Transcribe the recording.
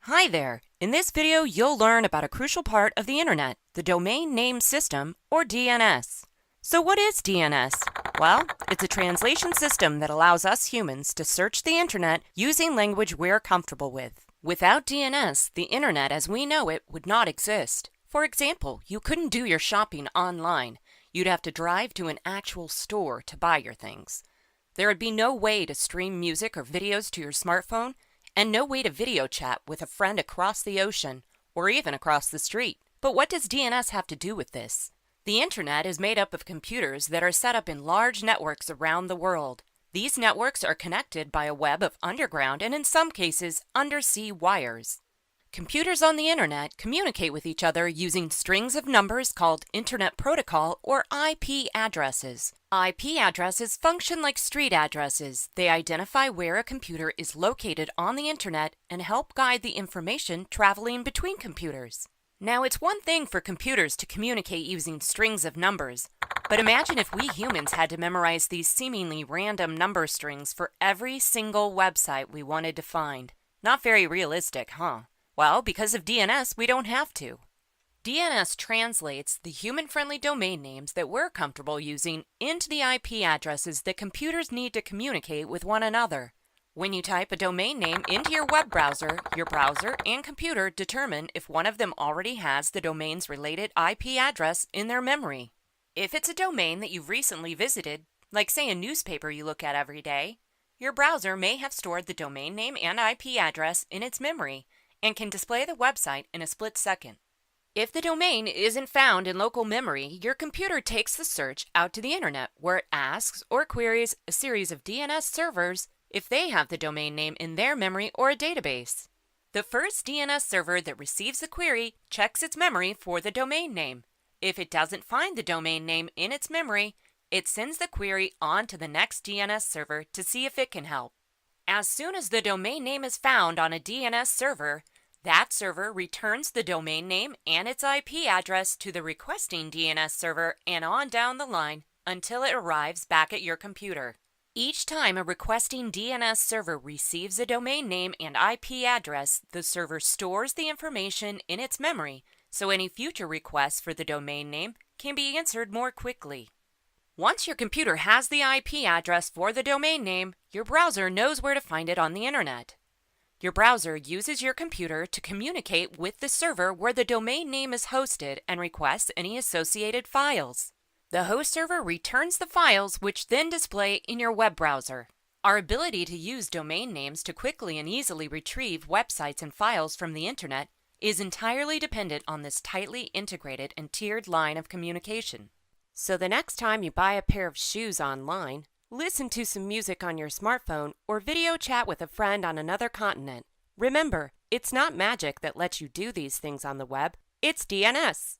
Hi there! In this video, you'll learn about a crucial part of the Internet, the Domain Name System, or DNS. So what is DNS? Well, it's a translation system that allows us humans to search the Internet using language we're comfortable with. Without DNS, the Internet as we know it would not exist. For example, you couldn't do your shopping online. You'd have to drive to an actual store to buy your things. There would be no way to stream music or videos to your smartphone, and no way to video chat with a friend across the ocean, or even across the street. But what does DNS have to do with this? The Internet is made up of computers that are set up in large networks around the world. These networks are connected by a web of underground and in some cases undersea wires. Computers on the Internet communicate with each other using strings of numbers called Internet Protocol or IP addresses. IP addresses function like street addresses. They identify where a computer is located on the Internet and help guide the information traveling between computers. Now, it's one thing for computers to communicate using strings of numbers, but imagine if we humans had to memorize these seemingly random number strings for every single website we wanted to find. Not very realistic, huh? Well, because of DNS, we don't have to. DNS translates the human-friendly domain names that we're comfortable using into the IP addresses that computers need to communicate with one another. When you type a domain name into your web browser and computer determine if one of them already has the domain's related IP address in their memory. If it's a domain that you've recently visited, like say a newspaper you look at every day, your browser may have stored the domain name and IP address in its memory and can display the website in a split second. If the domain isn't found in local memory, your computer takes the search out to the Internet, where it asks or queries a series of DNS servers if they have the domain name in their memory or a database. The first DNS server that receives the query checks its memory for the domain name. If it doesn't find the domain name in its memory, it sends the query on to the next DNS server to see if it can help. As soon as the domain name is found on a DNS server, that server returns the domain name and its IP address to the requesting DNS server and on down the line until it arrives back at your computer. Each time a requesting DNS server receives a domain name and IP address, the server stores the information in its memory, so any future requests for the domain name can be answered more quickly. Once your computer has the IP address for the domain name, your browser knows where to find it on the Internet. Your browser uses your computer to communicate with the server where the domain name is hosted and requests any associated files. The host server returns the files, which then display in your web browser. Our ability to use domain names to quickly and easily retrieve websites and files from the Internet is entirely dependent on this tightly integrated and tiered line of communication. So the next time you buy a pair of shoes online, listen to some music on your smartphone, or video chat with a friend on another continent. Remember, it's not magic that lets you do these things on the web, it's DNS.